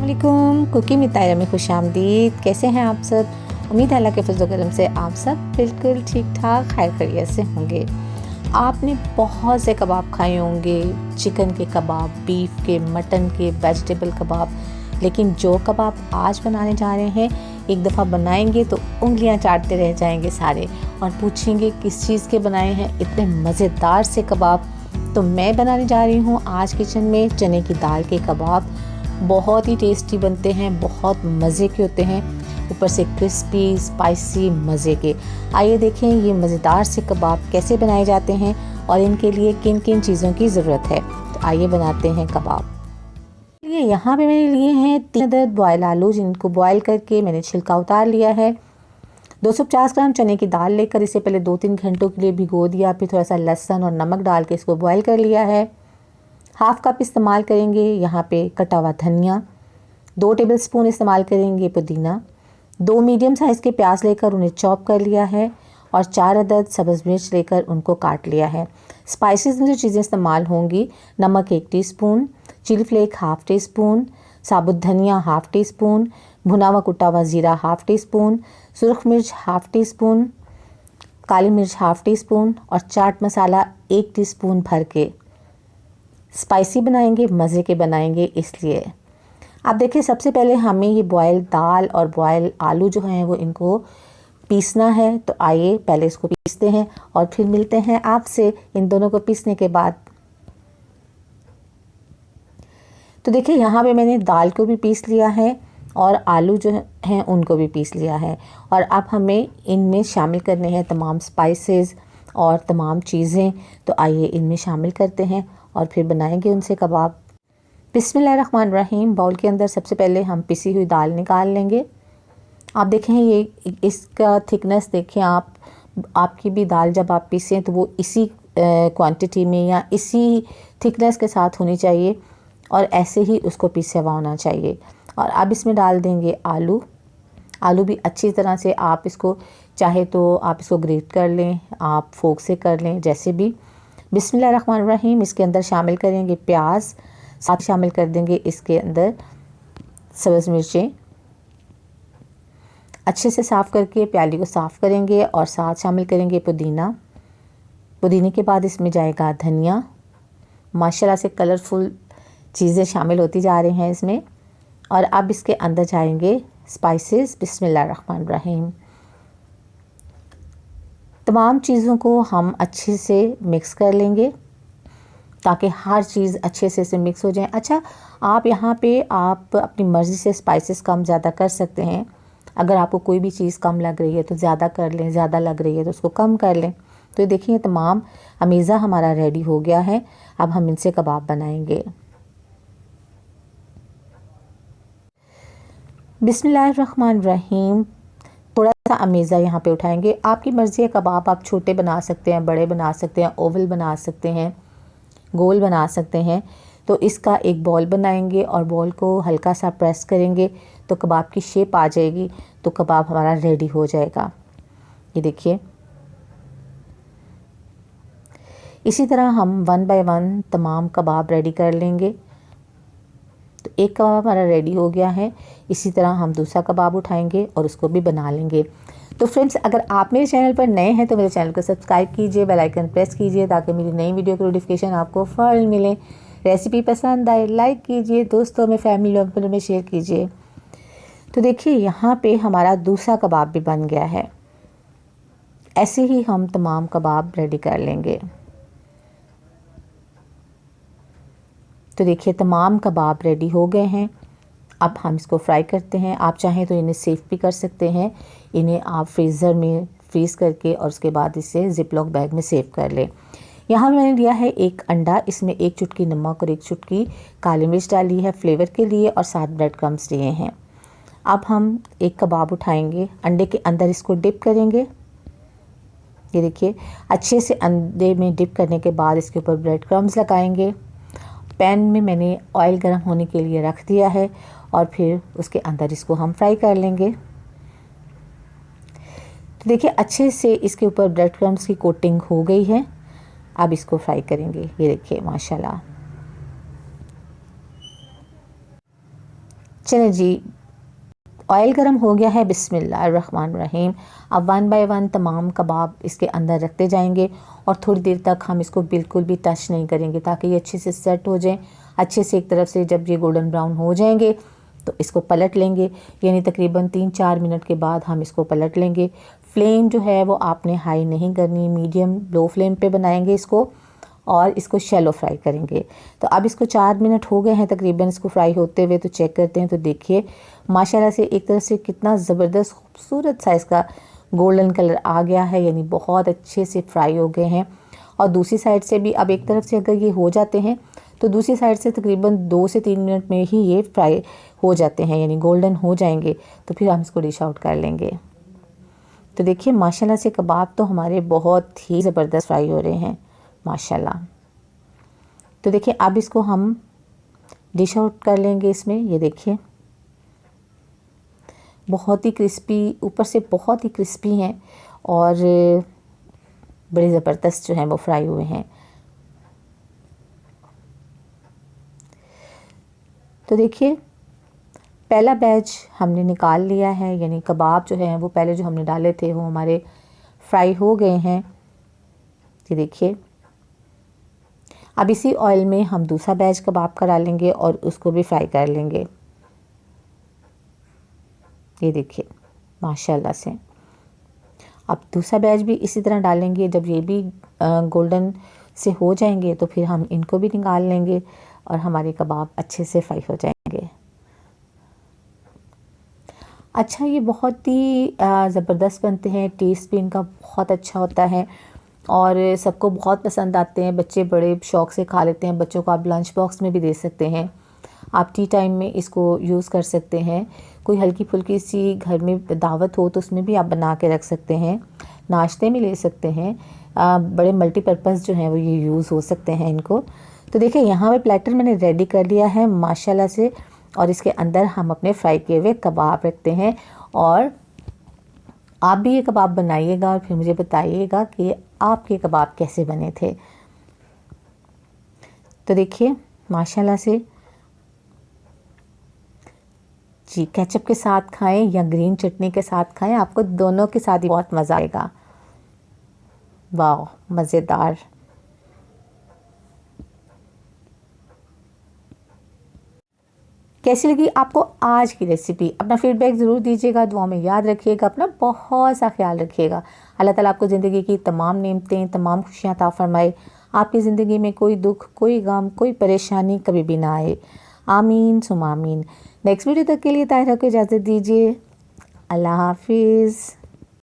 अस्सलामुअलैकुम। Cooking with तायरा में खुशामदीद। कैसे हैं आप सब? उम्मीद है अल्लाह के फजल करम से आप सब बिल्कुल ठीक ठाक खैर खैरियत से होंगे। आपने बहुत से कबाब खाए होंगे, चिकन के कबाब, बीफ के, मटन के, वेजिटेबल कबाब, लेकिन जो कबाब आज बनाने जा रहे हैं एक दफ़ा बनाएंगे तो उंगलियां चाटते रह जाएंगे सारे और पूछेंगे किस चीज़ के बनाए हैं इतने मज़ेदार से कबाब। तो मैं बनाने जा रही हूँ आज किचन में चने की दाल के कबाब। बहुत ही टेस्टी बनते हैं, बहुत मज़े के होते हैं, ऊपर से क्रिस्पी स्पाइसी मज़े के। आइए देखें ये मज़ेदार से कबाब कैसे बनाए जाते हैं और इनके लिए किन किन चीज़ों की ज़रूरत है। तो आइए बनाते हैं कबाब। ये यहाँ पे मैंने लिए हैं 3 अदद बॉयल आलू, जिनको बॉयल करके मैंने छिलका उतार लिया है। 250 ग्राम चने की दाल लेकर इसे पहले 2-3 घंटों के लिए भिगो दिया, फिर थोड़ा सा लहसुन और नमक डाल के इसको बॉयल कर लिया है। हाफ़ कप इस्तेमाल करेंगे यहाँ पे कटा हुआ धनिया, 2 टेबलस्पून इस्तेमाल करेंगे पुदीना, 2 मीडियम साइज़ के प्याज लेकर उन्हें चॉप कर लिया है और 4 अदद सब्ज़ मिर्च लेकर उनको काट लिया है। स्पाइसेस में जो चीज़ें इस्तेमाल होंगी, नमक 1 टीस्पून, चिली फ्लेक 1/2 टीस्पून, साबुत धनिया 1/2 टीस्पून, भुना हुआ कुटा हुआ ज़ीरा 1/2 टीस्पून, सुरख मिर्च 1/2 टीस्पून, काली मिर्च 1/2 टीस्पून और चाट मसाला 1 टीस्पून भर के। स्पाइसी बनाएंगे, मज़े के बनाएंगे, इसलिए आप देखिए सबसे पहले हमें ये बॉयल दाल और बॉयल आलू जो हैं वो इनको पीसना है। तो आइए पहले इसको पीसते हैं और फिर मिलते हैं आपसे इन दोनों को पीसने के बाद। तो देखिए यहाँ पे मैंने दाल को भी पीस लिया है और आलू जो हैं उनको भी पीस लिया है और अब हमें इनमें शामिल करने हैं तमाम स्पाइसेस और तमाम चीज़ें। तो आइए इनमें शामिल करते हैं और फिर बनाएंगे उनसे कबाब। बिस्मिल्लाहिर्रहमानिर्रहीम। बाउल के अंदर सबसे पहले हम पिसी हुई दाल निकाल लेंगे। आप देखें ये इसका थिकनेस देखें आप, आपकी भी दाल जब आप पीसें तो वो इसी क्वांटिटी में या इसी थिकनेस के साथ होनी चाहिए और ऐसे ही उसको पीसा हुआ होना चाहिए। और अब इसमें डाल देंगे आलू। आलू भी अच्छी तरह से आप इसको चाहे तो आप इसको ग्रेट कर लें, आप फोक से कर लें, जैसे भी। बिस्मिल्लाहिर्रहमानिर्रहीम। इसके अंदर शामिल करेंगे प्याज, साथ शामिल कर देंगे इसके अंदर सब्ज़ मिर्चें। अच्छे से साफ़ करके प्याली को साफ़ करेंगे और साथ शामिल करेंगे पुदीना। पुदीने के बाद इसमें जाएगा धनिया। माशाल्लाह से कलरफुल चीज़ें शामिल होती जा रही हैं इसमें। और अब इसके अंदर जाएंगे स्पाइसेस। बिस्मिल्लाहिर्रहमानिर्रहीम। तमाम चीज़ों को हम अच्छे से मिक्स कर लेंगे ताकि हर चीज़ अच्छे से मिक्स हो जाए। अच्छा, आप यहाँ पे आप अपनी मर्ज़ी से स्पाइसेस कम ज़्यादा कर सकते हैं। अगर आपको कोई भी चीज़ कम लग रही है तो ज़्यादा कर लें, ज़्यादा लग रही है तो उसको कम कर लें। तो ये देखिए तमाम अमीज़ा हमारा रेडी हो गया है। अब हम इनसे कबाब बनाएंगे। बिस्मिल्लाहिर्रहमानिर्रहीम। थोड़ा सा अमीज़ा यहाँ पे उठाएंगे। आपकी मर्ज़ी है, कबाब आप छोटे बना सकते हैं, बड़े बना सकते हैं, ओवल बना सकते हैं, गोल बना सकते हैं। तो इसका एक बॉल बनाएंगे और बॉल को हल्का सा प्रेस करेंगे तो कबाब की शेप आ जाएगी। तो कबाब हमारा रेडी हो जाएगा। ये देखिए इसी तरह हम 1 बाय 1 तमाम कबाब रेडी कर लेंगे। तो एक कबाब हमारा रेडी हो गया है। इसी तरह हम दूसरा कबाब उठाएंगे और उसको भी बना लेंगे। तो फ्रेंड्स, अगर आप मेरे चैनल पर नए हैं तो मेरे चैनल को सब्सक्राइब कीजिए, बेल आइकन प्रेस कीजिए ताकि मेरी नई वीडियो की नोटिफिकेशन आपको फ़ौरन मिले। रेसिपी पसंद आए लाइक कीजिए, दोस्तों में, फैमिली मेम्बर में शेयर कीजिए। तो देखिए यहाँ पे हमारा दूसरा कबाब भी बन गया है। ऐसे ही हम तमाम कबाब रेडी कर लेंगे। तो देखिए तमाम कबाब रेडी हो गए हैं। अब हम इसको फ्राई करते हैं। आप चाहें तो इन्हें सेव भी कर सकते हैं। इन्हें आप फ्रीज़र में फ्रीज़ करके और उसके बाद इसे ज़िप-लॉक बैग में सेव कर लें। यहाँ मैंने लिया है 1 अंडा, इसमें 1 चुटकी नमक और 1 चुटकी काली मिर्च डाली है फ्लेवर के लिए और 7 ब्रेड क्रम्स लिए हैं। अब हम एक कबाब उठाएंगे, अंडे के अंदर इसको डिप करेंगे। ये देखिए अच्छे से अंडे में डिप करने के बाद इसके ऊपर ब्रेड क्रम्स लगाएंगे। पैन में मैंने ऑयल गर्म होने के लिए रख दिया है और फिर उसके अंदर इसको हम फ्राई कर लेंगे। तो देखिए अच्छे से इसके ऊपर ब्रेड क्रम्स की कोटिंग हो गई है। अब इसको फ्राई करेंगे। ये देखिए माशाल्लाह चलें जी, ऑयल गरम हो गया है। बिस्मिल्लाहिर्रहमानिर्रहीम। अब 1 बाय 1 तमाम कबाब इसके अंदर रखते जाएंगे और थोड़ी देर तक हम इसको बिल्कुल भी टच नहीं करेंगे ताकि ये अच्छे से सेट हो जाएं अच्छे से। एक तरफ से जब ये गोल्डन ब्राउन हो जाएंगे तो इसको पलट लेंगे, यानी तकरीबन 3-4 मिनट के बाद हम इसको पलट लेंगे। फ्लेम जो है वो आपने हाई नहीं करनी, मीडियम लो फ्लेम पे बनाएंगे इसको और इसको शैलो फ्राई करेंगे। तो अब इसको 4 मिनट हो गए हैं तकरीबन इसको फ्राई होते हुए। तो चेक करते हैं, तो देखिए माशाल्लाह से एक तरफ से कितना ज़बरदस्त खूबसूरत सा इसका गोल्डन कलर आ गया है, यानी बहुत अच्छे से फ्राई हो गए हैं। और दूसरी साइड से भी अब एक तरफ से अगर ये हो जाते हैं तो दूसरी साइड से तकरीबन 2 से 3 मिनट में ही ये फ्राई हो जाते हैं, यानी गोल्डन हो जाएंगे। तो फिर हम इसको डिश आउट कर लेंगे। तो देखिए माशाल्लाह से कबाब तो हमारे बहुत ही ज़बरदस्त फ्राई हो रहे हैं माशाल्लाह। तो देखिए अब इसको हम डिश आउट कर लेंगे इसमें। ये देखिए बहुत ही क्रिस्पी, ऊपर से बहुत ही क्रिस्पी हैं और बड़े ज़बरदस्त जो हैं वो फ्राई हुए हैं। तो देखिए पहला बैच हमने निकाल लिया है, यानी कबाब जो है वो पहले जो हमने डाले थे वो हमारे फ्राई हो गए हैं। ये देखिए अब इसी ऑयल में हम दूसरा बैच कबाब का डालेंगे और उसको भी फ्राई कर लेंगे। ये देखिए माशाल्लाह से अब दूसरा बैच भी इसी तरह डालेंगे। जब ये भी गोल्डन से हो जाएंगे तो फिर हम इनको भी निकाल लेंगे और हमारे कबाब अच्छे से फ्राई हो जाएंगे। अच्छा, ये बहुत ही ज़बरदस्त बनते हैं, टेस्ट भी इनका बहुत अच्छा होता है और सबको बहुत पसंद आते हैं। बच्चे बड़े शौक़ से खा लेते हैं। बच्चों को आप लंच बॉक्स में भी दे सकते हैं, आप टी टाइम में इसको यूज़ कर सकते हैं। कोई हल्की फुल्की सी घर में दावत हो तो उसमें भी आप बना के रख सकते हैं, नाश्ते में ले सकते हैं। बड़े मल्टीपर्पज़ जो हैं वो ये यूज़ हो सकते हैं इनको। तो देखिए यहाँ पे प्लेटर मैंने रेडी कर लिया है माशाल्लाह से और इसके अंदर हम अपने फ्राई किए हुए कबाब रखते हैं और आप भी ये कबाब बनाइएगा और फिर मुझे बताइएगा कि आपके कबाब कैसे बने थे। तो देखिए माशाल्लाह से जी, केचप के साथ खाएं या ग्रीन चटनी के साथ खाएं, आपको दोनों के साथ ही बहुत मज़ा आएगा। वाह मज़ेदार। कैसी लगी आपको आज की रेसिपी? अपना फीडबैक ज़रूर दीजिएगा, दुआ में याद रखिएगा, अपना बहुत सा ख्याल रखिएगा। अल्लाह ताला आपको ज़िंदगी की तमाम नेमतें, तमाम खुशियाँ अता फरमाए। आपकी ज़िंदगी में कोई दुख, कोई गम, कोई परेशानी कभी भी ना आए। आमीन सुम आमीन। नेक्स्ट वीडियो तक के लिए ताहिरा को इजाज़त दीजिए। अल्लाह हाफिज़।